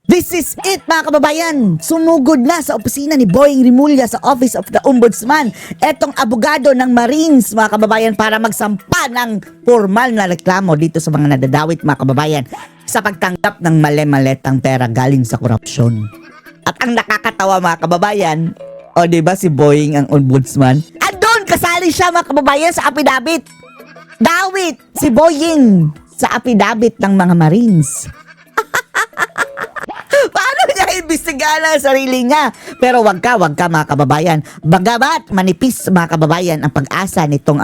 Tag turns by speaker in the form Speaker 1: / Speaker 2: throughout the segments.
Speaker 1: This is it mga kababayan. Sumugod na sa opisina ni Boying Rimulya sa Office of the Ombudsman etong abogado ng Marines mga kababayan para magsampa ng formal na reklamo dito sa mga nadadawit mga kababayan sa pagtanggap ng mali-maletang pera galing sa korupsyon. At ang nakakatawa mga kababayan, o diba si Boying ang Ombudsman? Andun kasali siya mga kababayan sa apidabit. Dawit si Boying sa apidabit ng mga Marines. Paano niya imbestigahan ang sarili niya? Pero wag ka mga kababayan. Bagamat manipis mga kababayan ang pag-asa nitong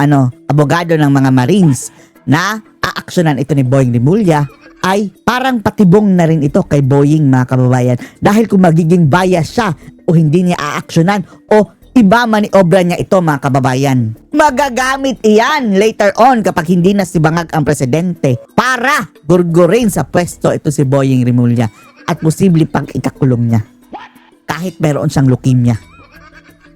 Speaker 1: abogado ng mga Marines na aaksyonan ito ni Boying Rimulya, ay parang patibong na rin ito kay Boying mga kababayan. Dahil kung magiging bias siya o hindi niya aaksyonan o iba maniobra niya ito mga kababayan, magagamit iyan later on kapag hindi na si Bangag ang presidente para gurgurin sa pwesto ito si Boying Rimulya at posible pang ikakulong niya kahit meron siyang leukemia.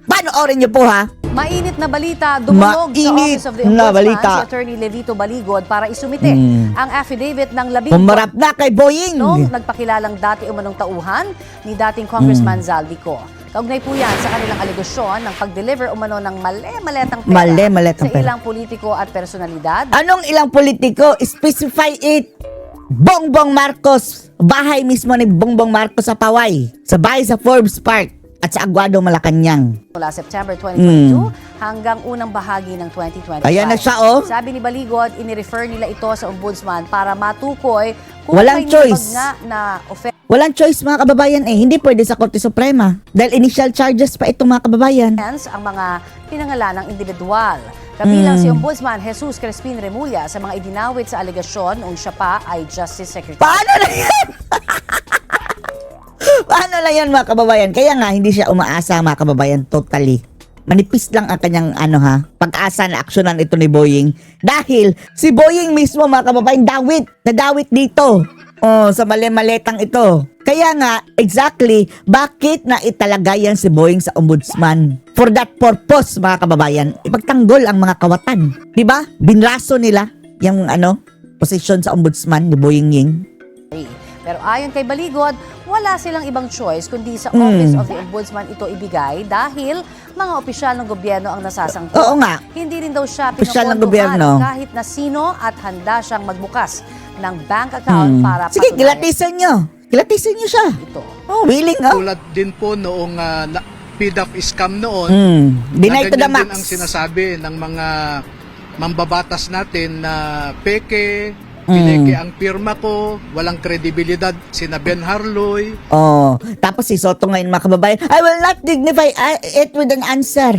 Speaker 1: Panoorin niyo po ha.
Speaker 2: Mainit na balita, dumulog sa Office of the Ombudsman si Attorney Levito Baligod para isumite ang affidavit ng 12
Speaker 1: Humarap na kay Boying.
Speaker 2: noong nagpakilalang dati umanong tauhan ni dating Congressman Zaldico. Kaugnay po yan sa kanilang alegasyon ng pag-deliver umano ng mali-maletang pera sa ilang politiko at personalidad.
Speaker 1: Anong ilang politiko? Specify it. Bongbong Marcos. Bahay mismo ni Bongbong Marcos sa Paway. Sa bahay sa Forbes Park at sa Aguado, Malacanang.
Speaker 2: Mula September 2022 hanggang unang bahagi ng 2025.
Speaker 1: Ayan na siya oh.
Speaker 2: Sabi ni Baligod, inirefer nila ito sa Ombudsman para matukoy kung
Speaker 1: Walang
Speaker 2: may
Speaker 1: choice.
Speaker 2: nga na offense
Speaker 1: Walang choice mga kababayan Hindi pwede sa Korte Suprema. Dahil initial charges pa itong mga kababayan.
Speaker 2: ang mga pinangalanang individual. Kabilang si Ombudsman Jesus Crespin Remulla sa mga idinawit sa alegasyon noong siya pa ay Justice Secretary.
Speaker 1: Paano na yan? Paano na yan mga kababayan? Kaya nga hindi siya umaasa mga kababayan totally. Manipis lang ang kanyang pag-asa na aksyonan ito ni Boying. Dahil si Boying mismo mga kababayan nadawit dito. Sa mali-maletang ito. Kaya nga, exactly, bakit na italagay yan si Boying sa Ombudsman? For that purpose, mga kababayan, ipagtanggol ang mga kawatan. Diba? Binraso nila yung posisyon sa Ombudsman ni Boying Ying.
Speaker 2: Pero ayon kay Baligod, wala silang ibang choice kundi sa Office of the Ombudsman ito ibigay dahil mga opisyal ng gobyerno ang nasasangkot.
Speaker 1: Oo nga.
Speaker 2: Hindi rin daw siya
Speaker 1: Opisyal ng
Speaker 2: pinapondohan
Speaker 1: gobyerno.
Speaker 2: kahit na sino at handa siyang magbukas ng bank account para
Speaker 1: Sige,
Speaker 2: patunayan
Speaker 1: kilatisan nyo. Kilatisan nyo siya.
Speaker 2: ito.
Speaker 1: Willing
Speaker 3: Tulad din po noong PDAF scam noon,
Speaker 1: Deny to the
Speaker 3: ganyan din
Speaker 1: max.
Speaker 3: ang sinasabi ng mga mambabatas natin na peke, pineke ang pirma ko, walang kredibilidad, sina Ben Harloy.
Speaker 1: Tapos si Soto ngayon mga kababayan, I will not dignify it with an answer.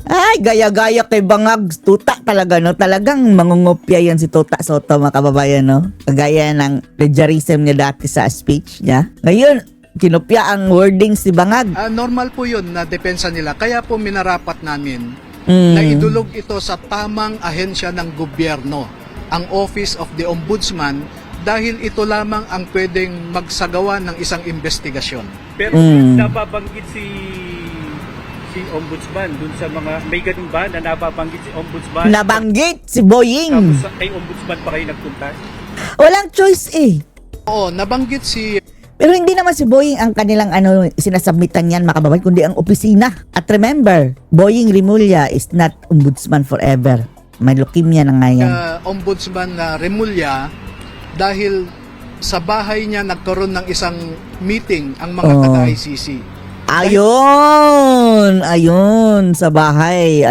Speaker 1: Ay, gaya-gaya kay Bangag. Tuta talaga, no? Talagang mangungopia yan si Tuta Soto, mga kababayan, no? Kagaya ng plagiarism niya dati sa speech niya. Ngayon, kinopya ang wordings ni Bangag.
Speaker 3: Normal po yun na depensa nila. Kaya po minarapat namin na idulog ito sa tamang ahensya ng gobyerno, ang Office of the Ombudsman, dahil ito lamang ang pwedeng magsagawa ng isang investigasyon.
Speaker 4: Pero nababanggit si Ombudsman dun sa mga, may ganun ba na nababanggit si Ombudsman?
Speaker 1: Nabanggit si Boying.
Speaker 4: Tapos kay Ombudsman pa kayo nagpunta?
Speaker 1: Walang choice eh.
Speaker 3: Oo, nabanggit si
Speaker 1: Pero hindi naman si Boying ang kanilang sinasubmitan yan mga kababayan, kundi ang opisina. At remember, Boying Rimulya is not Ombudsman forever. May leukemia na nga yan.
Speaker 3: Ombudsman Remulla dahil sa bahay niya nagkaroon ng isang meeting ang mga taga-ICC. Ayun, sa bahay,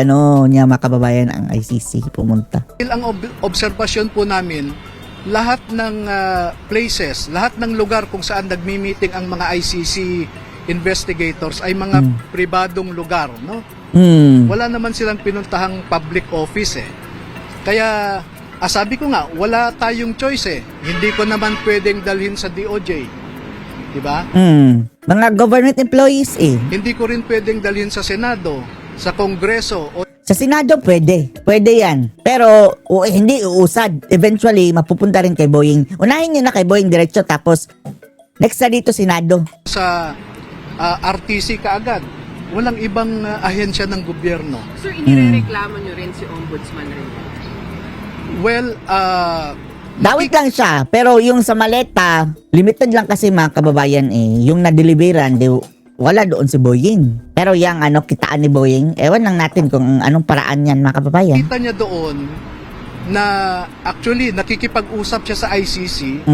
Speaker 3: niya mga kababayan ang ICC pumunta. Ang obserbasyon po namin, lahat ng places, lahat ng lugar kung saan nagmi-meeting ang mga ICC investigators ay mga pribadong lugar, no? Wala naman silang pinuntahang public office eh. Kaya, sabi ko nga, wala tayong choice eh. Hindi ko naman pwedeng dalhin sa DOJ. Diba?
Speaker 1: Mga government employees eh.
Speaker 3: Hindi ko rin pwedeng dalhin sa Senado, sa Kongreso.
Speaker 1: Sa Senado pwede. Pwede yan. Pero hindi uusad. Eventually, mapupunta rin kay Boying. Unahin nyo na kay Boying diretso tapos next na dito Senado.
Speaker 3: Sa RTC kaagad. Walang ibang ahensya ng gobyerno.
Speaker 5: Sir, inireklamo nyo rin si Ombudsman rin?
Speaker 3: Well,
Speaker 1: Dawit lang siya, pero yung sa maleta, limited lang kasi mga kababayan eh. Yung na-deliveran, wala doon si Boying. Pero yung kitaan ni Boying, ewan lang natin kung anong paraan yan mga kababayan.
Speaker 3: Kita niya doon na actually nakikipag-usap siya sa ICC.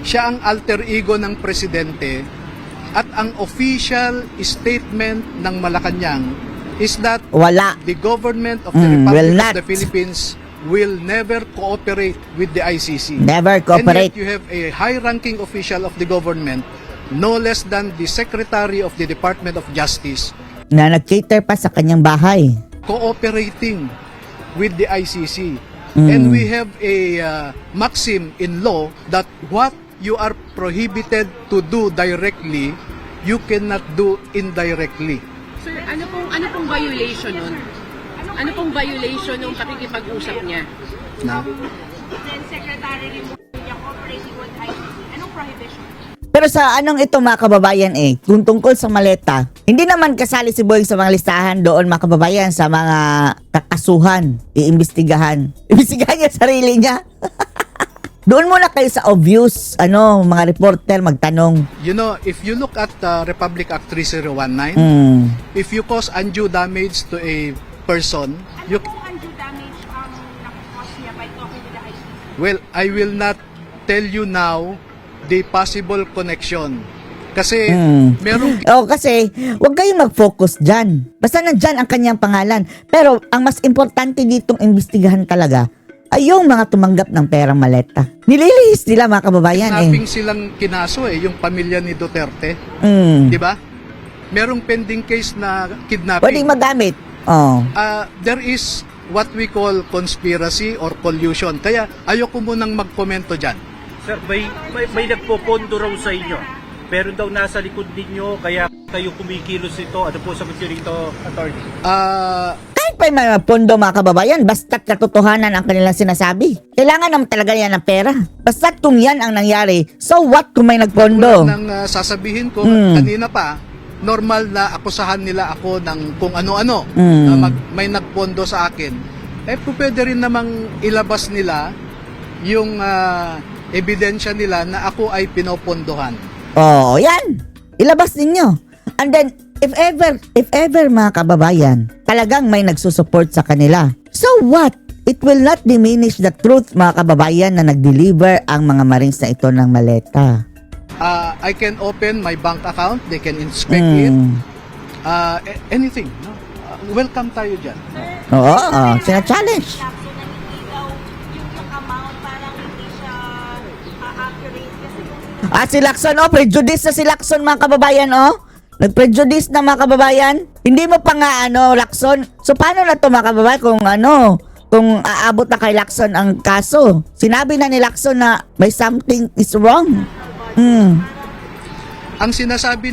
Speaker 3: Siya ang alter ego ng presidente at ang official statement ng Malacanang is that
Speaker 1: Wala.
Speaker 3: the government of the
Speaker 1: will
Speaker 3: Republic
Speaker 1: not.
Speaker 3: of the Philippines will never cooperate with the ICC.
Speaker 1: Never
Speaker 3: And
Speaker 1: cooperate.
Speaker 3: yet you have a high-ranking official of the government, no less than the Secretary of the Department of Justice,
Speaker 1: Na nag-cater pa sa kanyang bahay.
Speaker 3: cooperating with the ICC. And we have a maxim in law that what you are prohibited to do directly, you cannot do indirectly.
Speaker 5: Sir, ano pong violation nun? Ano pong violation ng pakikipag-usap niya?
Speaker 3: Na?
Speaker 6: Then Secretary rin mo niya cooperating with ICC. Anong prohibition?
Speaker 1: Pero sa anong ito mga kababayan eh, kung tungkol sa maleta, hindi naman kasali si Boying sa mga listahan doon mga kababayan sa mga kakasuhan, iimbestigahan. Imbestigahan niya sarili niya. Doon muna kayo sa obvious, mga reporter magtanong.
Speaker 3: You know, if you look at Republic Act 3019, if you cause undue damage to a person,
Speaker 6: Ano pong undue damage ang nakakos niya by talking with the ICC?
Speaker 3: well, I will not tell you now the possible connection. Kasi merong
Speaker 1: Kasi huwag kayong mag-focus dyan. Basta nandyan ang kanyang pangalan. Pero ang mas importante ditong imbestigahan talaga ay yung mga tumanggap ng perang maleta. Nililihis nila mga kababayan
Speaker 3: kidnapping silang kinaso yung pamilya ni Duterte. Di ba? Merong pending case na kidnapping.
Speaker 1: Pwedeng magamit.
Speaker 3: There is what we call conspiracy or collusion. Kaya ayoko munang magkomento dyan.
Speaker 4: Sir, may nagpopondo raw sa inyo. Pero daw nasa likod ninyo, kaya kayo kumikilos ito. Ano po sagot nyo rito, attorney?
Speaker 1: Kahit pa may mga pondo mga kababayan, basta't katotohanan ang kanilang sinasabi. Kailangan naman talaga yan ng pera. Basta't kung yan ang nangyari, so what kung may nagpondo?
Speaker 3: Nang sasabihin ko, kanina pa, normal na akusahan nila ako ng kung ano-ano. Na may nagpondo sa akin. Pwede rin namang ilabas nila yung ebidensya nila na ako ay pinopondohan.
Speaker 1: Yan. Ilabas ninyo. And then, if ever mga kababayan, talagang may nagsusupport sa kanila. So what? It will not diminish the truth mga kababayan na nag-deliver ang mga Marines na ito ng maleta.
Speaker 3: I can open my bank account, they can inspect it, anything. No? Welcome tayo dyan.
Speaker 1: Sina-challenge.
Speaker 6: So, hindi daw yung amount parang hindi siya accurate kasi yung
Speaker 1: Si Lacson, prejudice na si Lacson mga kababayan, Nag-prejudice na mga kababayan. Hindi mo pa nga, Lacson. So, paano na to mga kababayan kung aabot na kay Lacson ang kaso? Sinabi na ni Lacson na may something is wrong.
Speaker 3: Ang sinasabi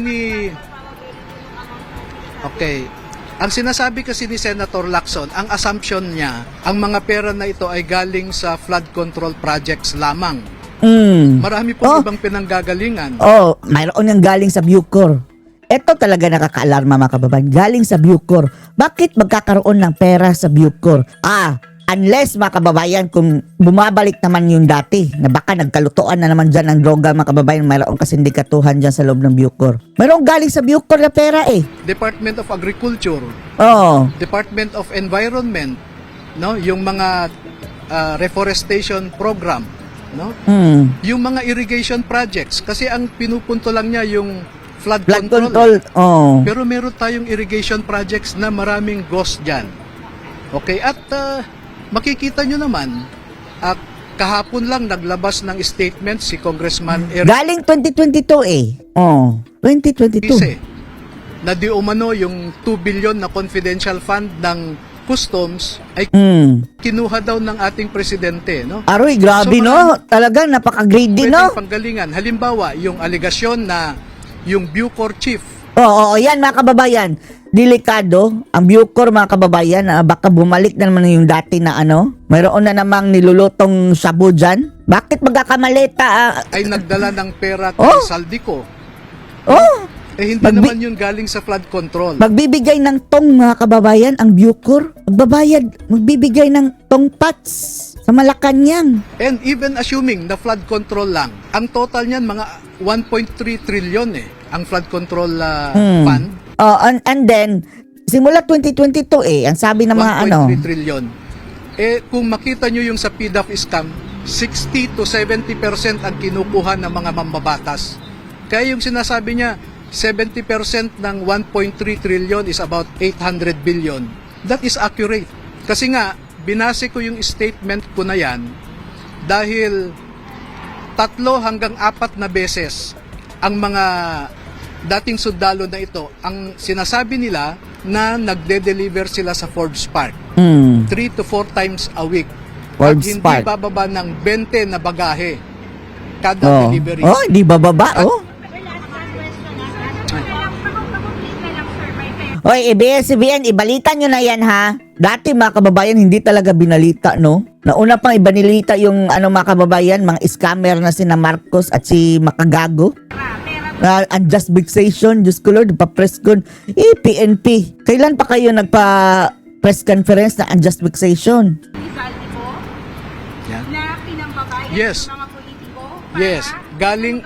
Speaker 3: ang sinasabi kasi ni Senator Lacson, ang assumption niya, ang mga pera na ito ay galing sa flood control projects lamang. Marami pong ibang pinanggagalingan.
Speaker 1: Mayroon yung galing sa Bucor. Ito talaga nakaka-alarma mga kababayan. Galing sa Bucor. Bakit magkakaroon ng pera sa Bucor? Unless mga kababayan, kung bumabalik naman yung dati, na baka nagkalutuan na naman dyan ng droga mga kababayan, mayroon kasindikatuhan dyan sa loob ng Bucor. Mayroon galing sa Bucor na pera
Speaker 3: Department of Agriculture, Department of Environment, no, yung mga reforestation program, no? Yung mga irrigation projects kasi ang pinupunto lang niya yung flood control. Pero meron tayong irrigation projects na maraming ghost diyan. Okay, at makikita nyo naman kahapon lang naglabas ng statement si Congressman Eric
Speaker 1: Galing 2022 2022.
Speaker 3: Ise na di umano yung 2 billion na confidential fund ng customs ay kinuha daw ng ating presidente, no?
Speaker 1: Aroy, grabe,
Speaker 3: So,
Speaker 1: no? Talagang napaka-greedy, no?
Speaker 3: Pwedeng panggalingan. Halimbawa, yung alegasyon na yung Bucor chief
Speaker 1: Yan mga kababayan. Delikado ang Bucor mga kababayan, baka bumalik na naman yung dati na mayroon na namang nilulutong shabu dyan. Bakit magkakamaleta?
Speaker 3: ay nagdala ng pera kay Saldico. Hindi naman yun galing sa flood control.
Speaker 1: Magbibigay ng tong mga kababayan ang Bucor. Magbibigay ng tong pats Sa Malacanang.
Speaker 3: And even assuming na flood control lang, ang total niyan mga 1.3 trillion ang flood control fund.
Speaker 1: Oh, and then, simula 2022 ang sabi ng mga
Speaker 3: 1.3 trillion. Kung makita nyo yung sa PDAF scam, 60 to 70% ang kinukuha ng mga mambabatas. Kaya yung sinasabi niya, 70% ng 1.3 trillion is about 800 billion. That is accurate. Kasi nga, binase ko yung statement ko na yan dahil 3 hanggang 4 na beses ang mga dating sundalo na ito, ang sinasabi nila na nagde-deliver sila sa Forbes Park. 3 to 4 times a week.
Speaker 1: Forbes
Speaker 3: At hindi
Speaker 1: Park.
Speaker 3: bababa ng 20 na bagahe kada delivery.
Speaker 1: Oh, di bababa, Hoy, ABS-CBN, ibalita nyo na yan, ha? Dati, mga kababayan, hindi talaga binalita, no? Nauna pang ibanilita yung, mga kababayan, mga scammer na sina Marcos at si Makagago. Unjust vexation, Diyos ko Lord, pa-press con. PNP. Kailan pa kayo nagpa-press conference na unjust vexation?
Speaker 3: Yeah.
Speaker 6: Na pinambabayan
Speaker 3: Yes.
Speaker 6: ng mga politiko?
Speaker 3: Yes. Galing,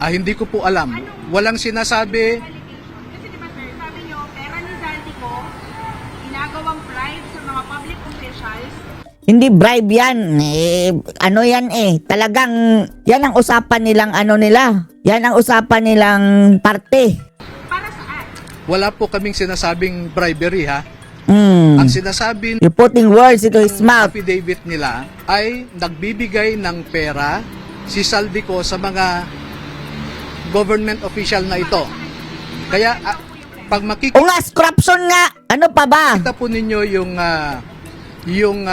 Speaker 3: hindi ko po alam. Walang sinasabi.
Speaker 6: Kasi diba sir, sabi nyo, pera ni Zaldico, ginagawang bribe sa mga public officials.
Speaker 1: Hindi bribe yan. Talagang, yan ang usapan nilang nila. Yan ang usapan nilang parte.
Speaker 6: Para saan?
Speaker 3: Wala po kaming sinasabing bribery, ha?
Speaker 1: Mm.
Speaker 3: Ang sinasabi
Speaker 1: You're putting words into his mouth.
Speaker 3: affidavit nila ay nagbibigay ng pera si Zaldico sa mga government official na ito. Kaya pag makikita
Speaker 1: O nga, corruption nga. Ano pa ba?
Speaker 3: po ninyo yung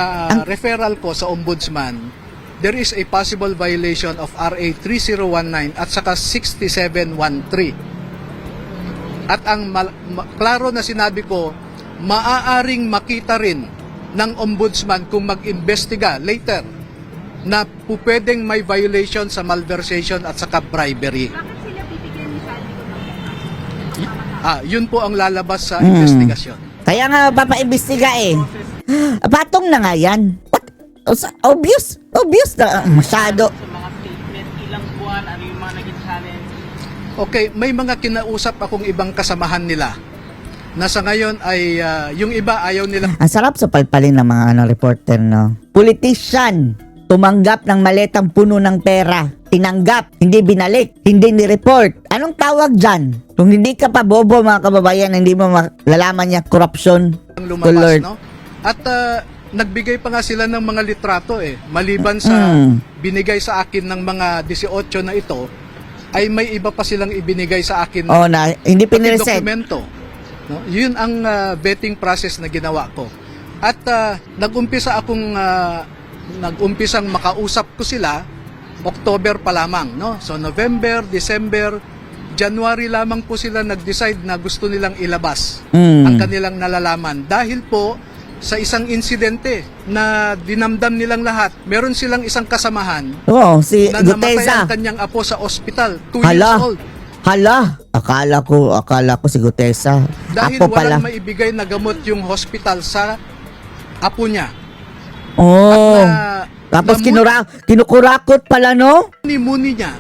Speaker 3: referral ko sa ombudsman, there is a possible violation of RA 3019 at saka 6713. At ang klaro na sinabi ko, maaaring makita rin ng ombudsman kung mag-imbestiga later na pwedeng may violation sa malversation at saka bribery.
Speaker 6: Bakit sila bibigyan ni Zaldico ng
Speaker 3: Yun po ang lalabas sa investigasyon.
Speaker 1: Kaya nga papaimbestiga Patong na nga yan. What? Obvious na masyado.
Speaker 7: Sa mga statement, ilang buwan, ano yung mga naging challenge?
Speaker 3: Okay, may mga kinausap akong ibang kasamahan nila na sa ngayon ay yung iba ayaw nila
Speaker 1: Ang sarap sa palpalin ng mga reporter, no? Politician, tumanggap ng maletang puno ng pera. Tinanggap, hindi binalik, hindi ni-report. Anong tawag dyan? Kung hindi ka pa bobo, mga kababayan, hindi mo malalaman niya corruption.
Speaker 3: lumabas,
Speaker 1: Lord.
Speaker 3: no? At nagbigay pa nga sila ng mga litrato maliban sa binigay sa akin ng mga 18 na ito, ay may iba pa silang ibinigay sa akin
Speaker 1: Oh, na hindi pinireset.
Speaker 3: dokumento. No? Yun ang vetting process na ginawa ko. At nag-umpisang makausap ko sila October pa lamang, no? So November, December, January lamang po sila nag-decide na gusto nilang ilabas ang kanilang nalalaman dahil po sa isang insidente na dinamdam nilang lahat. Meron silang isang kasamahan
Speaker 1: Oo, si
Speaker 3: na namatay
Speaker 1: Guteza.
Speaker 3: ang kanyang apo sa ospital, 2 years
Speaker 1: Hala.
Speaker 3: old.
Speaker 1: Hala, akala ko si Gutesa.
Speaker 3: Dahil
Speaker 1: Apo pala.
Speaker 3: walang maibigay na gamot yung hospital sa apo niya.
Speaker 1: Oh.
Speaker 3: At
Speaker 1: Tapos kinukurakot pala, no?
Speaker 3: muni niya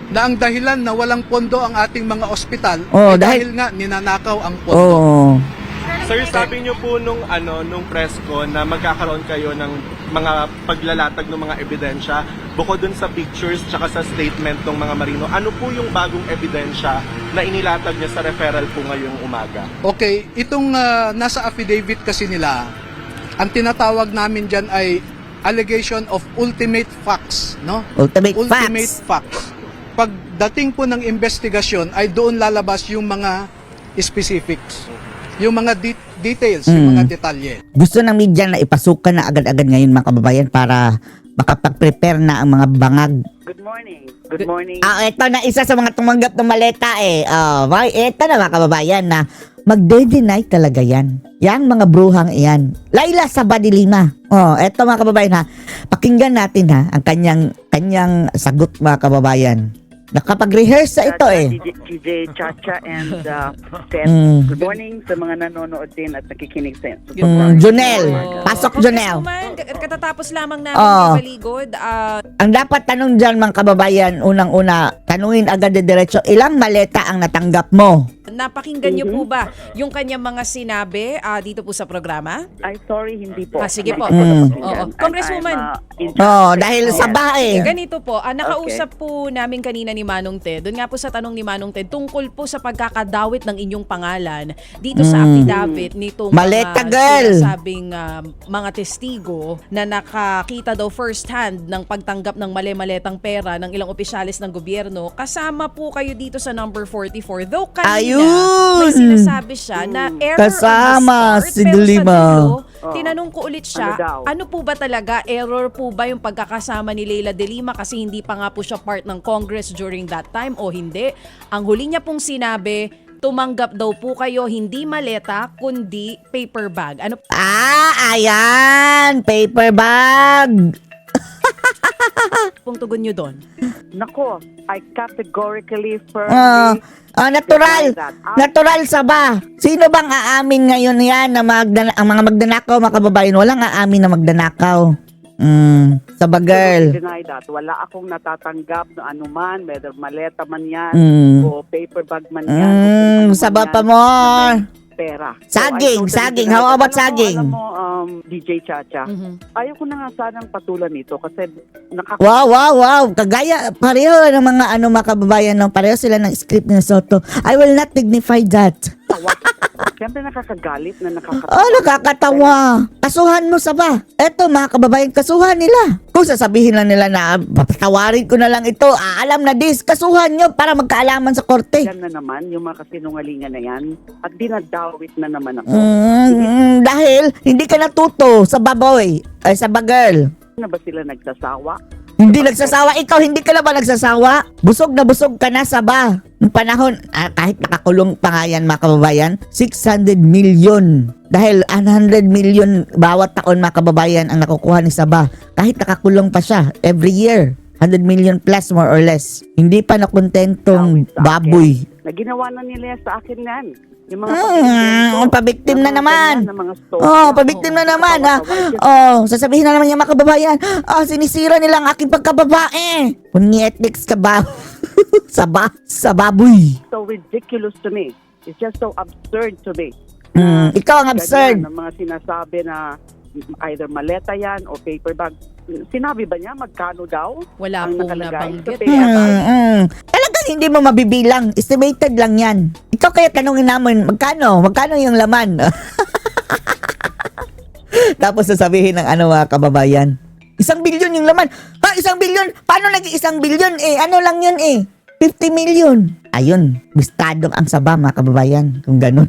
Speaker 3: na ang dahilan na walang pondo ang ating mga ospital
Speaker 1: dahil
Speaker 3: dahil nga ninanakaw ang pondo.
Speaker 1: Oh.
Speaker 8: Sir, sabi niyo po nung press ko na magkakaroon kayo ng mga paglalatag ng mga ebidensya bukod dun sa pictures tsaka sa statement ng mga marino. Ano po yung bagong ebidensya na inilatag niya sa referral po ngayong umaga?
Speaker 3: Okay, itong nasa affidavit kasi nila, ang tinatawag namin dyan ay allegation of ultimate facts, no?
Speaker 1: Ultimate
Speaker 3: facts. Pagdating po ng investigasyon ay doon lalabas yung mga specifics, yung mga details, yung mga detalye.
Speaker 1: Gusto ng media na ipasukan na agad-agad ngayon, mga kababayan, para makapag-prepare na ang mga bangag.
Speaker 7: Good morning. Good morning.
Speaker 1: Ito na isa sa mga tumanggap ng maleta ito na, mga kababayan, na magde-deny talaga yan. Yang mga bruhang iyan. Laila Sabadilima. Eto, mga kababayan, ha. Pakinggan natin, ha, ang kanyang sagot, mga kababayan. Nakapag-rehearse sa ito eh.
Speaker 7: TJ Chacha and Ted.
Speaker 1: Mm.
Speaker 7: Good morning sa mga nanonood din at nakikinig sa
Speaker 1: Junel, pasok Junel.
Speaker 9: Congresswoman, katatapos lamang namin
Speaker 1: Oh.
Speaker 9: ibaligod.
Speaker 1: Ang dapat tanong dyan mga kababayan, unang-una, tanungin agad de diretso, ilang maleta ang natanggap mo?
Speaker 9: Napakinggan niyo po ba yung kanyang mga sinabi dito po sa programa?
Speaker 7: Ay, sorry, hindi po.
Speaker 9: Sige po. Oo.
Speaker 7: I'm
Speaker 9: Congresswoman.
Speaker 7: in
Speaker 1: Oh,
Speaker 7: charge.
Speaker 1: dahil sa bahay.
Speaker 9: Ganito po, nakausap po namin kanina ni Manong Ted. Doon nga po sa tanong ni Manong Ted, tungkol po sa pagkakadawit ng inyong pangalan dito sa affidavit nitong
Speaker 1: Maleta,
Speaker 9: mga
Speaker 1: girl.
Speaker 9: sinasabing mga testigo na nakakita daw first hand ng pagtanggap ng mali-maletang pera ng ilang opisyalis ng gobyerno. Kasama po kayo dito sa number 44. Though kanina,
Speaker 1: Ayun!
Speaker 9: may sinasabi siya na error
Speaker 1: Kasama
Speaker 9: on the start,
Speaker 1: si
Speaker 9: pero
Speaker 1: Dilima.
Speaker 9: sa dulo, tinanong ko ulit siya,
Speaker 7: Ano daw?
Speaker 9: ano po ba talaga, error po ba yung pagkakasama ni Leila de Lima kasi hindi pa nga po siya part ng Congress during that time o hindi? Ang huli niya pong sinabi, tumanggap daw po kayo hindi maleta kundi paper bag. Ano
Speaker 1: Ayan, paper bag.
Speaker 9: pong tugon niyo doon?
Speaker 7: Nako, I categorically firmly
Speaker 1: Natural.
Speaker 7: deny that.
Speaker 1: Natural sa ba? Sino bang aamin ngayon yan na ang mga magdanakaw, mga kababayan? Walang aamin na magdanakaw. Sa ba, girl?
Speaker 7: Deny that. Wala akong natatanggap na anuman, whether maleta man yan, o paper bag man yan. o kung ano
Speaker 1: Sa
Speaker 7: man
Speaker 1: ba
Speaker 7: yan,
Speaker 1: pa mo?
Speaker 7: na may pera.
Speaker 1: Saging,
Speaker 7: I
Speaker 1: saging.
Speaker 7: deny
Speaker 1: How
Speaker 7: that.
Speaker 1: about
Speaker 7: Alam
Speaker 1: saging?
Speaker 7: mo, DJ Chacha, ayaw ko na nga sanang patulan nito kasi
Speaker 1: Wow. Kagaya, pareho ng mga mga kababayan, no? Pareho sila ng script ni Soto. I will not dignify that.
Speaker 7: Siyempre nakakagalit na nakakatawa.
Speaker 1: Nakakatawa. Kasuhan mo sa ba? Eto, mga kababayan, kasuhan nila. Kung sasabihin lang nila na, papatawarin ko na lang ito, alam na this, kasuhan nyo para magkaalaman sa korte.
Speaker 7: Yan na naman, yung mga kasinungalingan na yan, at dinadawit na naman ako.
Speaker 1: Dahil, hindi ka natuto sa baboy, ay sa ba, girl.
Speaker 7: Na ba sila nagsasawa?
Speaker 1: Hindi nagsasawa. Ikaw, hindi ka na ba nagsasawa? Busog ka na sa ba? Noong panahon, kahit nakakulong pa nga yan, mga kababayan, 600 million. Dahil 100 million bawat taon, mga kababayan, ang nakukuha ni Sabah. Kahit nakakulong pa siya, every year. 100 million plus, more or less. Hindi pa nakontentong baboy.
Speaker 7: Na ginawa na nila sa akin yan. Yung mga
Speaker 1: pabiktim na naman.
Speaker 7: Oh,
Speaker 1: Pabiktim na naman, ha? Sasabihin na naman yung mga kababayan, sinisira nila ang aking pagkababae. Punyetix ka ba? sa baboy.
Speaker 7: So ridiculous to me. It's just so absurd to me.
Speaker 1: Ikaw ang absurd.
Speaker 7: Ganyan, ang mga sinasabi na either maleta yan o paper bag. Sinabi ba niya magkano daw?
Speaker 9: Wala
Speaker 7: ang
Speaker 9: pong
Speaker 7: nakalagay
Speaker 9: nabanggit.
Speaker 7: sa paper bag?
Speaker 1: Talagang hindi mo mabibilang. Estimated lang yan. Ikaw kaya tanungin namin, magkano? Magkano yung laman? Tapos sasabihin ng mga kababayan, 1 billion yung laman. 1 billion? Paano naging 1 billion? Ano lang yun 50 million. Ayun, bistado ang Sabah, mga kababayan. Kung ganun.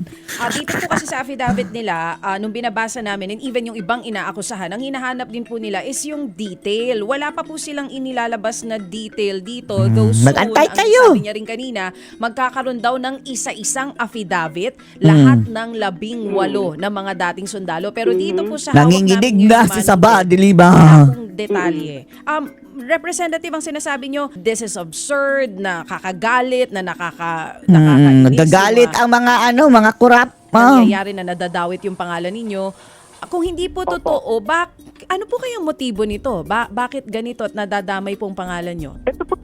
Speaker 9: Dito po kasi sa affidavit nila, nung binabasa namin, and even yung ibang inaakusahan, ang hinahanap din po nila is yung detail. Wala pa po silang inilalabas na detail dito. Though soon,
Speaker 1: Mag-antay
Speaker 9: ang
Speaker 1: kayo.
Speaker 9: sabi niya rin kanina, magkakaroon daw ng isa-isang affidavit, lahat ng 18 na mga dating sundalo. Pero dito po sa hawak
Speaker 1: Nanginginig
Speaker 9: namin
Speaker 1: na
Speaker 9: yung
Speaker 1: si
Speaker 9: Manong
Speaker 1: Sabah,
Speaker 9: Ted,
Speaker 1: di ba?
Speaker 9: wala pong detalye. Representative, ang sinasabi nyo, this is absurd, nakakagalit, na nakakainis.
Speaker 1: Nagagalit ang mga kurap.
Speaker 9: Nangyayari na nadadawit yung pangalan ninyo. Kung hindi po totoo, ano po kayang motibo nito? Bakit ganito at nadadamay pong pangalan nyo?
Speaker 7: Ito po,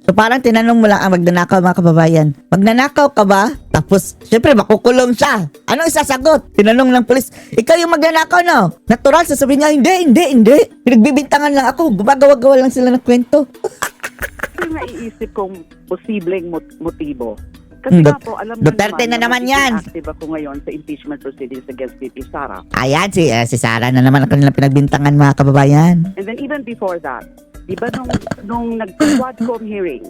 Speaker 1: So parang tinanong mo lang ang magnanakaw, mga kababayan. Magnanakaw ka ba? Tapos, syempre, makukulong siya. Anong isasagot? Tinanong ng polis, ikaw yung magnanakaw, no? Natural, sasabihin niya, hindi. Pinagbibintangan lang ako. Gumagawa-gawa lang sila ng kwento.
Speaker 7: yung naiisip kong posibleng motibo. Kasi nga po, alam mo
Speaker 1: Duterte na naman yan.
Speaker 7: Active ako ngayon sa impeachment proceedings against VP Sara.
Speaker 1: Ayan, si Sara na naman ang kanilang pinagbintangan, mga kababayan.
Speaker 7: And then even before that, di ba nung nag-Quadcom hearing,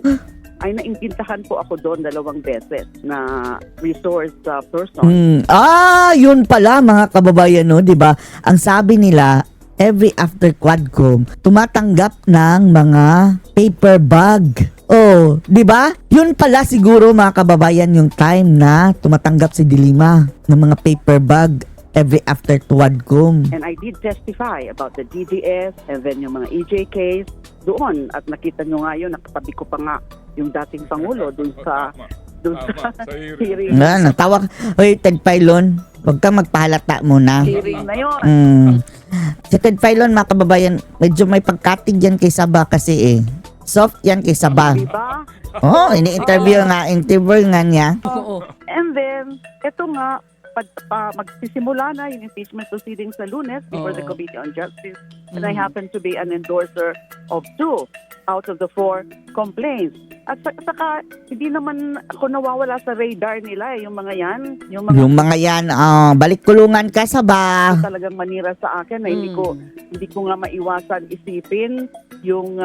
Speaker 7: ay naimbitahan po ako doon 2 beses na resource person.
Speaker 1: Yun pala, mga kababayan, no, 'di ba? Ang sabi nila, every after Quadcom, tumatanggap ng mga paper bag. 'Di ba? Yun pala siguro, mga kababayan, yung time na tumatanggap si Dilima ng mga paper bag. every after tuwadkom.
Speaker 7: And I did testify about the DDS and then yung mga EJ case doon. At nakita nyo nga yun, nakatabi ko pa nga yung dating Pangulo doon sa hearing.
Speaker 1: Natawag, hoy Ted Filon, huwag kang magpahalata muna.
Speaker 7: Hearing na yun.
Speaker 1: Si Ted Filon, mga kababayan, medyo may pagkatig yan kay Saba kasi soft yan kay Saba.
Speaker 7: Diba?
Speaker 1: Ini-interview nga niya.
Speaker 7: And then, eto nga, magsisimula na yung impeachment proceedings sa Lunes before the Committee on Justice. And I happen to be an endorser of 2 out of the 4 complaints. At saka, hindi naman ako nawawala sa radar nila yung mga yan.
Speaker 1: Yung mga yan, balik kulungan ka, Saba.
Speaker 7: Talagang manira sa akin na hindi ko nga maiwasan isipin yung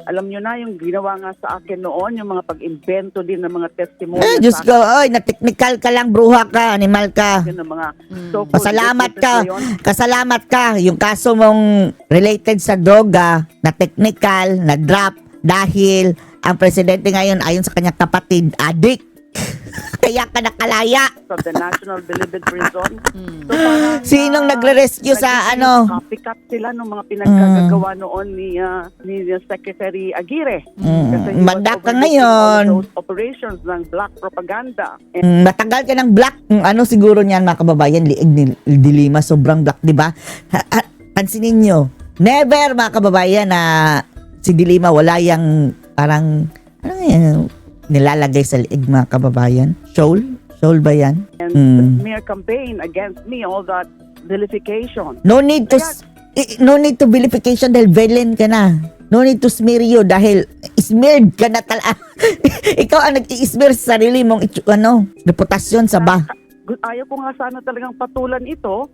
Speaker 7: alam nyo na yung ginawa nga sa akin noon, yung mga pag-invento din ng mga testimony.
Speaker 1: Diyos ko, na-technical ka lang, bruha ka, animal ka.
Speaker 7: Ng mga so-called
Speaker 1: Pasalamat ka.
Speaker 7: witnesses na yun.
Speaker 1: Kasalamat ka. Yung kaso mong related sa droga, na technical, na drop, dahil ang presidente ngayon, ayon sa kanyang kapatid, addict. Kaya ka nakalaya.
Speaker 7: From the National Bilibid Prison. So, parang,
Speaker 1: Sinong nagre-rescue sa
Speaker 7: copycat sila ng mga pinagkagagawa noon ni Secretary Aguirre. Kasi he was
Speaker 1: Manda ka
Speaker 7: overlooking
Speaker 1: ngayon.
Speaker 7: all those operations ng black propaganda.
Speaker 1: Matagal ka ng black. Ano siguro niyan, mga kababayan, liig ni Dilima, sobrang black, di ba? Pansinin nyo, never, mga kababayan, na si Dilima wala yung parang, ano yan, nilalagay sa liig, mga kababayan. Shoal ba yan?
Speaker 7: And the smear campaign against me, all that vilification.
Speaker 1: No need to vilification dahil villain ka na. No need to smear you dahil smeared ka na talaga. Ikaw ang nag-i-smear sa sarili mong reputasyon sa ba.
Speaker 7: Ayaw ko nga sana talagang patulan ito.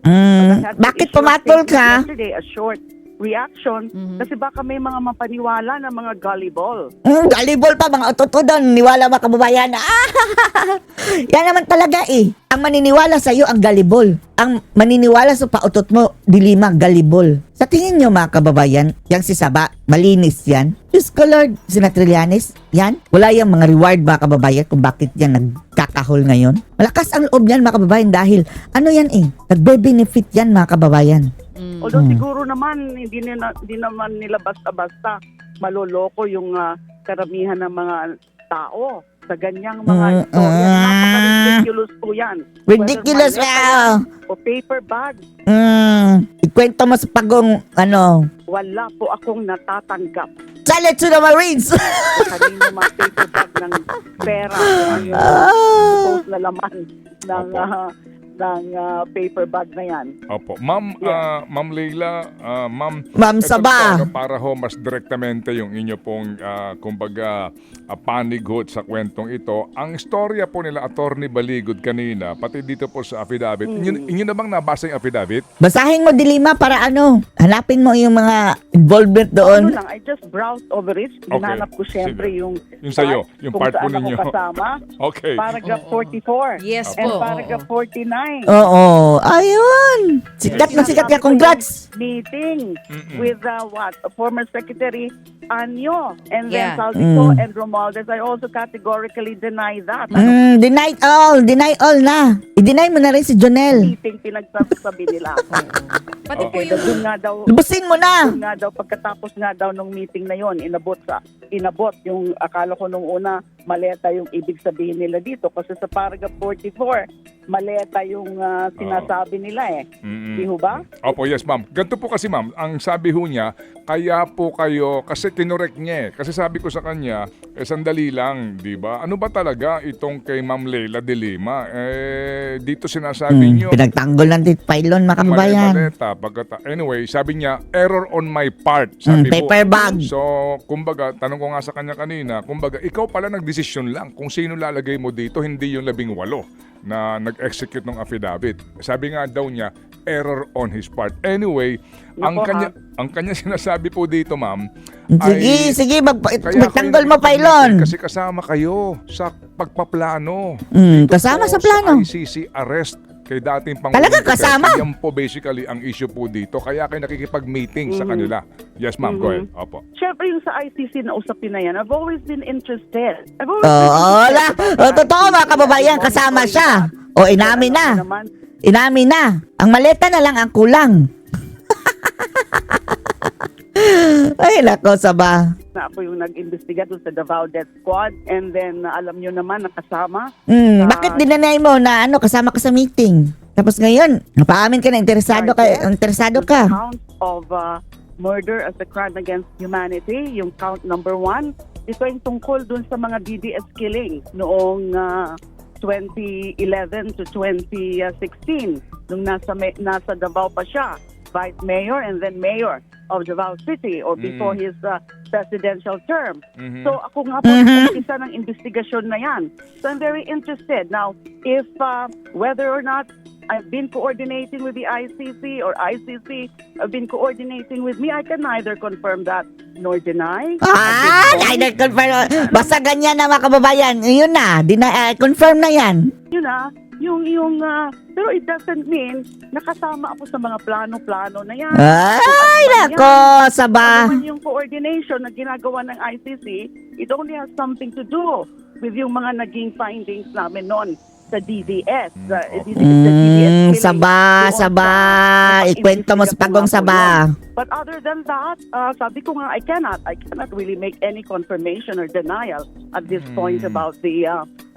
Speaker 1: Bakit pumatol ka?
Speaker 7: Yesterday, a short reaction kasi baka may mga mapaniwala na mga gullible.
Speaker 1: Gullible pa, mga ototo doon. Niwala mga kababayan. Yan naman talaga Ang maniniwala sa iyo ang gullible. Ang maniniwala sa pautot mo, Dilima, gullible. Sa tingin nyo, mga kababayan, yang si Saba, malinis yan. Diyos ko Lord, sina Trillanes, yan. Wala yung mga reward, mga kababayan, kung bakit yan nagkakahol ngayon. Malakas ang loob yan, mga kababayan, dahil ano yan nagbe-benefit yan, mga kababayan.
Speaker 7: Although siguro naman, hindi naman nila basta-basta maloloko yung karamihan ng mga tao sa ganyang mga istorya. Napaka-ridiculous po yan.
Speaker 1: Ridiculous,
Speaker 7: o paper bag.
Speaker 1: Ikwento mo sa pagong,
Speaker 7: Wala po akong natatanggap.
Speaker 1: Salute to the Marines!
Speaker 7: Kanino mga paper bag ng pera. Yung supposed na laman ng paper bag na yan.
Speaker 10: Opo. Ma'am, Ma'am Leila, Ma'am
Speaker 1: Saba.
Speaker 10: Para ho mas direktamente yung inyo pong kumbaga panig ho sa kwentong ito. Ang istorya po nila Attorney Baligod kanina, pati dito po sa affidavit. Inyo na bang nabasa yung affidavit?
Speaker 1: Basahin mo, Dilima, para hanapin mo yung mga involvement doon.
Speaker 7: Lang, I just browsed over it. Hinanap ko syempre yung
Speaker 10: sa'yo, yung part po ninyo.
Speaker 7: Kung saan ako kasama.
Speaker 10: Okay.
Speaker 7: Paragraph 44.
Speaker 9: Yes
Speaker 7: And
Speaker 9: po.
Speaker 7: paragraph 49.
Speaker 1: Oo. Ayun. Sikat na sikat ka. Congrats.
Speaker 7: Meeting with former Secretary Anyo and then
Speaker 9: Yeah.
Speaker 7: Saldico and Romualdez. I also categorically deny that.
Speaker 1: Deny all na. I-deny mo na rin si Jonel.
Speaker 7: Meeting pinagsasabi nila.
Speaker 9: Pati po
Speaker 7: Okay,
Speaker 9: yung...
Speaker 7: doon nga daw
Speaker 1: Lubusin mo na.
Speaker 7: doon nga daw pagkatapos nga daw nung meeting na yon, inabot yung akala ko nung una maleta yung ibig sabihin nila dito kasi sa paragraph 44 maleta yung sinasabi nila Di ho ba?
Speaker 10: Opo, yes ma'am. Ganito po kasi ma'am, ang sabi ho niya, kaya po kayo, kasi tinorek niya kasi sabi ko sa kanya, sandali lang, di ba? Ano ba talaga itong kay Ma'am Leila de Lima? Dito sinasabi niyo,
Speaker 1: Pinagtanggol ng Pilon, mga kababayan.
Speaker 10: maleta. Anyway, sabi niya, error on my part. Sabi
Speaker 1: Paper
Speaker 10: po.
Speaker 1: bag.
Speaker 10: So, kumbaga, tanong ko nga sa kanya kanina, kumbaga, ikaw pala nagdesisyon lang kung sino lalagay mo dito, hindi yung 18 na nag-execute ng affidavit. Sabi nga daw niya, error on his part. Anyway, ang kanya sinasabi po dito, ma'am,
Speaker 1: Sige,
Speaker 10: kaya
Speaker 1: magtanggol
Speaker 10: kayo
Speaker 1: mo, Pilon.
Speaker 10: Kasi kasama kayo sa pagpaplano.
Speaker 1: Kasama
Speaker 10: Ito
Speaker 1: sa
Speaker 10: po
Speaker 1: plano.
Speaker 10: ICC arrest kay dating Pangulong
Speaker 1: Talaga,
Speaker 10: Duterte.
Speaker 1: kasama?
Speaker 10: Yan po basically ang issue po dito. Kaya kayo nakikipag-meeting sa kanila. Yes, ma'am. Go ahead. Opo.
Speaker 7: Siyempre yung sa ICC na usapin na yan, I've always been interested.
Speaker 1: Totoo, mga kababayan, kasama siya. O, inamin na. Inamin na. Ang maleta na lang ang kulang. Ay, nako, Saba.
Speaker 7: Na ako yung nag-imbestiga doon sa Davao Death Squad, and then alam nyo naman nakasama.
Speaker 1: Bakit dinanay mo na kasama ka sa meeting? Tapos ngayon, napaamin ka na, interesado ka.
Speaker 7: Count of murder as a crime against humanity, yung count number 1. Ito yung tungkol dun sa mga DDS killing noong 2011 to 2016, nung nasa Davao pa siya, vice mayor and then mayor of Davao City, or before his presidential term. So ako nga po isa ng investigasyon na yan. So I'm very interested. Now, if whether or not I've been coordinating with the ICC or ICC have been coordinating with me, I can neither confirm that nor deny.
Speaker 1: Neither confirm. Basta ganyan na, mga kababayan. Yun na, confirm na yan.
Speaker 7: Yun na, pero it doesn't mean nakasama ako sa mga plano-plano na yan.
Speaker 1: Ay, nako, Saba.
Speaker 7: Ano man yung coordination na ginagawa ng ICC, it only has something to do with yung mga naging findings namin noon sa DDS.
Speaker 1: Saba. Ikwento mo sa Pagong Saba.
Speaker 7: But other than that, sabi ko nga, I cannot really make any confirmation or denial at this point about the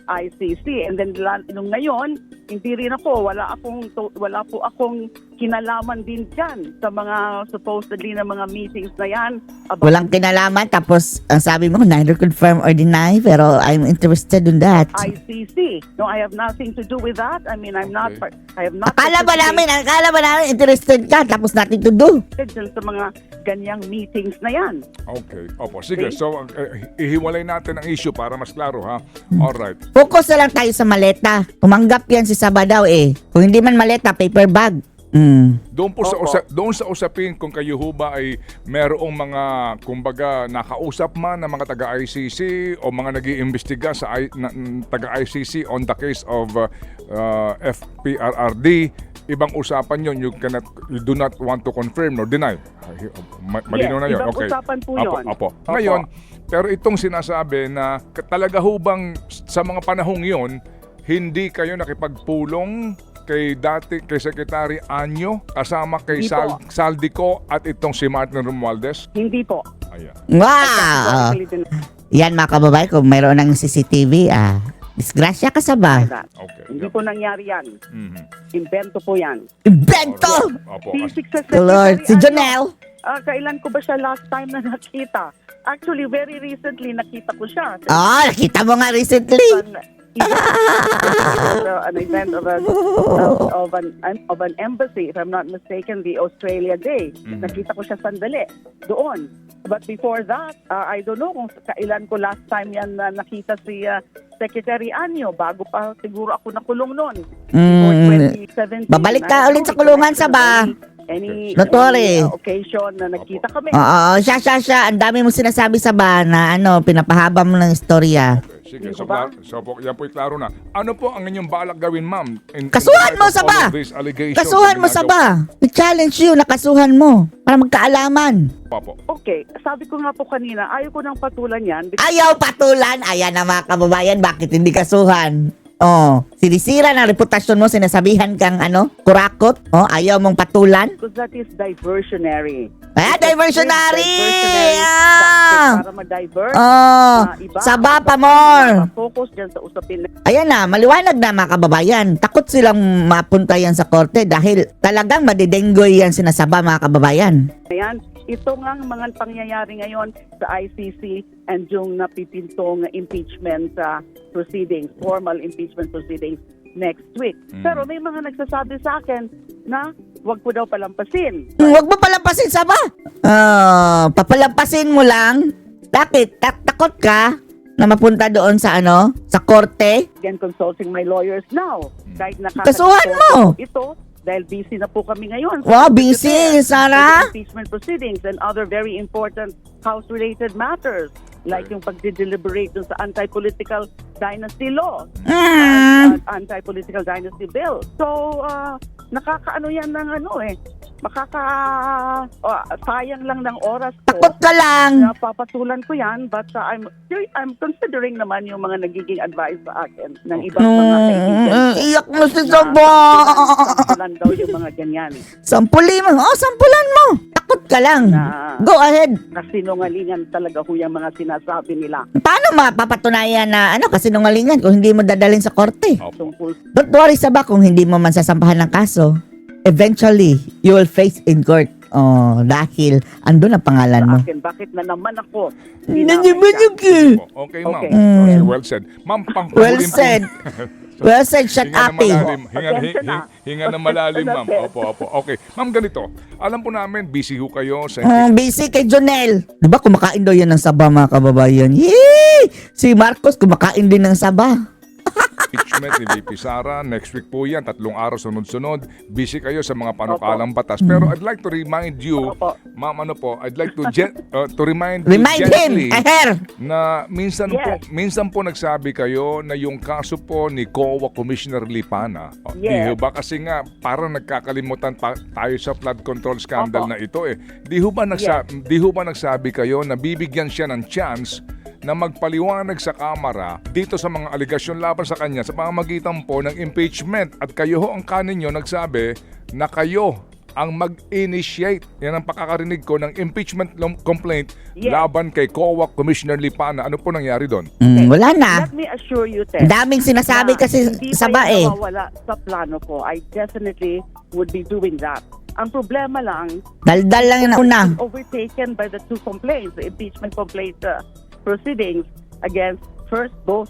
Speaker 7: ICC. And then nung ngayon, hindi rin ako, wala po akong kinalaman din dyan sa mga supposedly na mga meetings na yan.
Speaker 1: Walang kinalaman, tapos ang sabi mo, neither confirm or deny, pero I'm interested in that.
Speaker 7: ICC. No, I have nothing to do with that. I mean, I have not
Speaker 1: Akala ba namin interested ka, tapos nothing to do.
Speaker 7: sa mga ganyang meetings na yan.
Speaker 10: Okay. Opo, sige. So, ihiwalay natin ang issue para mas klaro, ha? Alright.
Speaker 1: Focus na lang tayo sa maleta. Umanggap yan si Saba daw eh. Kung hindi man maleta, paper bag.
Speaker 10: Doon sa usapin kung kayo ho ba ay merong mga kumbaga nakausap man ng mga taga-ICC o mga nag-iimbestiga sa taga-ICC on the case of FPRRD, ibang usapan yun. You do not want to confirm or deny. Malinaw na yun.
Speaker 7: Ibang
Speaker 10: Okay.
Speaker 7: usapan po yun.
Speaker 10: Apo. Ngayon, pero itong sinasabi na talaga ho bang sa mga panahong yun, hindi kayo nakipagpulong kay Secretary Anyo kasama kay Saldico at itong si Martin Romualdez?
Speaker 7: Hindi po.
Speaker 10: Ayan.
Speaker 1: Wow! Yan, mga kababayan, kung mayroon ng CCTV, disgrasya ka, Saba.
Speaker 10: Okay.
Speaker 7: Hindi po nangyari yan. Invento po yan.
Speaker 1: Invento!
Speaker 10: Opo.
Speaker 1: Lord, si Jonel.
Speaker 7: Kailan ko ba siya last time na nakita? Actually, very recently nakita ko siya.
Speaker 1: Nakita mo nga recently.
Speaker 7: An event of an embassy, if I'm not mistaken, the Australia Day. Nakita ko siya sandali doon. But before that, I don't know kung kailan ko last time yan na nakita si Secretary Anyo, bago pa siguro ako nakulong noon. Before 2017.
Speaker 1: Babalik ka ulit sa kulungan, Saba.
Speaker 7: Any occasion na nakita kami.
Speaker 1: Siya. Ang dami mo sinasabi, Saba, na pinapahaba mo ng istorya.
Speaker 10: Sige, so yan po'y klaro na. Ano po ang inyong balak gawin, ma'am?
Speaker 1: Kasuhan mo, Saba! Kasuhan mo, Saba! I-challenge you, nakasuhan mo. Para magkaalaman.
Speaker 10: Papo.
Speaker 7: Okay, sabi ko nga po kanina, ayaw ko nang patulan yan.
Speaker 1: Ayaw patulan? Ayan na, mga kababayan, bakit hindi kasuhan? Sinisira ng reputasyon mo, sinasabihan kang kurakot. Ayaw mong patulan.
Speaker 7: Because that is diversionary.
Speaker 1: Diversionary!
Speaker 7: Para ma-divert. Iba.
Speaker 1: Saba pa more.
Speaker 7: Focus dyan sa usapin.
Speaker 1: Ayan na, maliwanag na, mga kababayan. Takot silang mapunta yan sa korte dahil talagang madidenggoy yan sinasaba, mga kababayan.
Speaker 7: Ayan, ito nga ang mga pangyayari ngayon sa ICC and yung napipintong impeachment proceedings, formal impeachment proceedings next week. Pero may mga nagsasabi sa akin na wag ko daw palampasin.
Speaker 1: Wag mo palampasin, Saba. Papalampasin mo lang. Bakit? Takot ka na mapunta doon sa sa korte?
Speaker 7: Again, consulting my lawyers now. Kahit
Speaker 1: Kasuhan mo.
Speaker 7: Ito, dahil busy na po kami ngayon.
Speaker 1: Wow, busy, Sarah.
Speaker 7: Impeachment proceedings and other very important House-related matters like yung pagdideliberate dun sa anti-political dynasty law, anti-political dynasty bill. So, nakakaano yan ng sayang lang ng oras ko.
Speaker 1: Takot ka lang.
Speaker 7: Napapatulan ko yan, but I'm considering naman yung mga nagiging advice sa akin ng ibang mga kaibigan ko.
Speaker 1: Iyak mo si Saba.
Speaker 7: Lang daw yung mga ganyan.
Speaker 1: Sampulin mo. Sampulan mo. Takot ka lang. Go ahead.
Speaker 7: Na sinungalingan talaga ho yung mga sinasabi nila.
Speaker 1: Paano mapapatunayan na kasinungalingan kung hindi mo dadalhin sa korte?
Speaker 7: Tungkol
Speaker 1: Don't worry Saba kung hindi mo man sasampahan ng kaso. Eventually, you will face in court. Dahil andun ang pangalan mo.
Speaker 7: sa akin, bakit na naman ako?
Speaker 1: Nanyaman
Speaker 10: Okay, ma'am.
Speaker 7: Okay.
Speaker 10: Okay, well said. Ma'am,
Speaker 1: Well said. Well said, shut
Speaker 10: Hinga
Speaker 1: up
Speaker 10: na malalim. Hinga na malalim, ma'am.
Speaker 7: Okay.
Speaker 10: Opo. Okay. Ma'am, ganito. Alam po namin, busy ho kayo sa
Speaker 1: Busy kay Jonel. Di ba kumakain daw yan ng saba mga kababayan? Yee! Si Marcos kumakain din ng saba.
Speaker 10: impeachment ni VP Sara. Next week po yan, 3 araw sunod-sunod. Busy kayo sa mga panukalang batas. Pero I'd like to remind you, ma'am, I'd like to remind you
Speaker 1: Remind him,
Speaker 10: gently
Speaker 1: Aher.
Speaker 10: na minsan po nagsabi kayo na yung kaso po ni COA Commissioner Lipana. Di ba kasi nga parang nagkakalimutan tayo sa flood control scandal na ito eh. Di ho ba nagsabi kayo na bibigyan siya ng chance na magpaliwanag sa Kamara dito sa mga aligasyon laban sa kanya sa pamamagitan po ng impeachment. At kayo ho ang kaninyo nagsabi na kayo ang mag-initiate. Yan ang pakakarinig ko ng impeachment complaint laban kay COA Commissioner Lipana. Ano po nangyari doon?
Speaker 1: Wala na.
Speaker 7: Let me assure you, Ted.
Speaker 1: Daming sinasabi kasi sa bae.
Speaker 7: Wala sa plano ko. I definitely would be doing that. Ang problema lang,
Speaker 1: Daldal lang yung una.
Speaker 7: overtaken by the two complaints, the impeachment complaint proceedings against both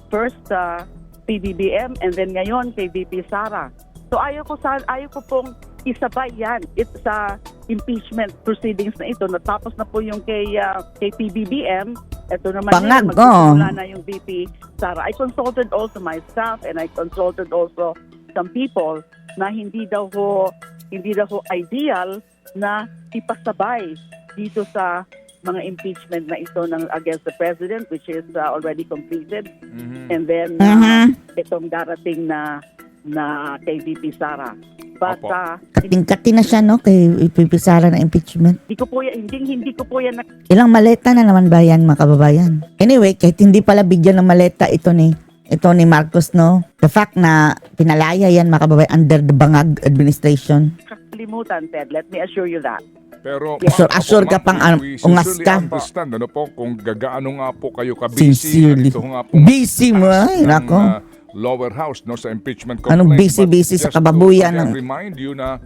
Speaker 7: PBBM and then ngayon kay VP Sara. So ayaw ko pong isabay yan sa impeachment proceedings na ito. Natapos na po yung kay PBBM. Ito naman magsisimula na yung VP Sara. I consulted also my staff and I consulted also some people na hindi daw ideal na ipasabay dito sa mga impeachment na ito against the president, which is already completed. And then itong darating na kay VP Sara. But
Speaker 1: Kating-kati na siya kay VP Sara na impeachment.
Speaker 7: hindi ko po yan
Speaker 1: Ilang maleta na naman ba yan mga kababayan? Anyway, kahit hindi pala bigyan ng maleta ito ni Marcos, the fact na pinalaya yan mga kababayan under the Bangag administration.
Speaker 7: nakalimutan, Ted. Let me assure you that.
Speaker 10: Pero
Speaker 1: Assure ka pang
Speaker 10: we
Speaker 1: ungas
Speaker 10: sincerely
Speaker 1: ka.
Speaker 10: understand po kung gagaano nga po kayo ka-busy.
Speaker 1: Sincerely.
Speaker 10: Ito nga po
Speaker 1: Busy mo, ay, nako.
Speaker 10: lower house sa impeachment complaint.
Speaker 1: Anong busy-busy sa kababuyan
Speaker 10: Just to
Speaker 1: ng...
Speaker 10: remind you na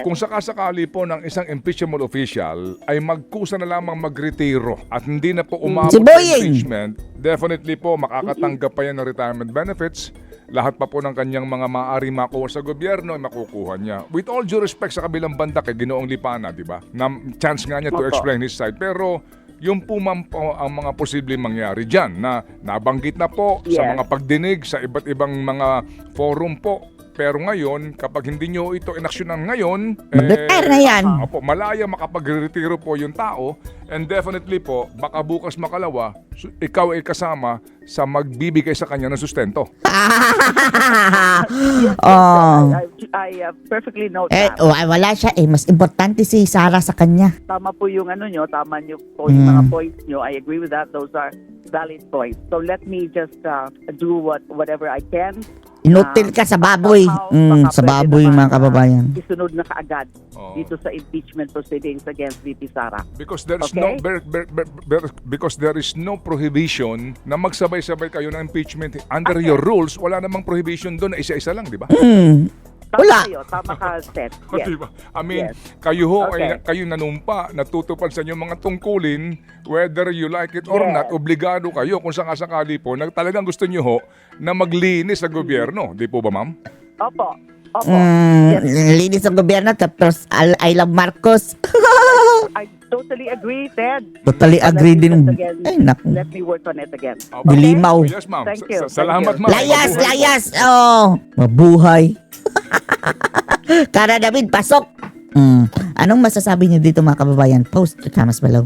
Speaker 10: kung sakasakali po ng isang impeachable official ay magkusa na lamang magretiro at hindi na po umabot
Speaker 1: Si
Speaker 10: sa
Speaker 1: Boying.
Speaker 10: impeachment, definitely po makakatanggap pa yan ng retirement benefits. Lahat pa po ng kanyang mga maaari makuha sa gobyerno ay makukuha niya. With all due respect sa kabilang banda kay Ginoong Lipana, di ba? Na chance nga niya to explain his side. Pero yung po ma'am po ang mga posibleng mangyari dyan na nabanggit na po sa mga pagdinig sa iba't ibang mga forum po. Pero ngayon, kapag hindi nyo ito inaksyonan ngayon,
Speaker 1: Mag-retire na yan.
Speaker 10: Malaya makapag-retiro po yung tao. And definitely po, baka bukas makalawa, ikaw ay kasama sa magbibigay sa kanya ng sustento.
Speaker 7: I perfectly note that.
Speaker 1: Wala siya Mas importante si Sara sa kanya.
Speaker 7: Tama po yung tama nyo po yung mga points nyo. I agree with that. Those are valid points. So let me just do whatever I can.
Speaker 1: Inutil ka sa baboy. Sa baboy mga kababayan.
Speaker 7: Isunod na kaagad dito sa impeachment proceedings against VP Sara.
Speaker 10: Because there is because there is no prohibition na magsabay-sabay kayo ng impeachment. Under your rules, wala namang prohibition doon na isa-isa lang, di ba?
Speaker 1: Wala.
Speaker 7: Tama ka, Seth. Yes.
Speaker 10: Diba? I mean, kayo ho,
Speaker 7: Okay.
Speaker 10: kayo nanumpa, natutupad sa inyong mga tungkulin, whether you like it or not, obligado kayo kung sakasakali po, na talagang gusto nyo ho, na maglinis sa gobyerno. Di po ba, ma'am?
Speaker 7: Opo.
Speaker 1: Linis ng gobyerno, tapos I love Marcos.
Speaker 7: I totally agree, Ted.
Speaker 1: Totally agree din. Ay, naku.
Speaker 7: Let me work on it again.
Speaker 1: Dilimaw.
Speaker 10: Yes, ma'am.
Speaker 7: Thank you.
Speaker 10: Salamat, ma'am.
Speaker 1: Layas. Mabuhay. Kara David, pasok. Anong masasabi niyo dito mga kababayan? Post your comments below.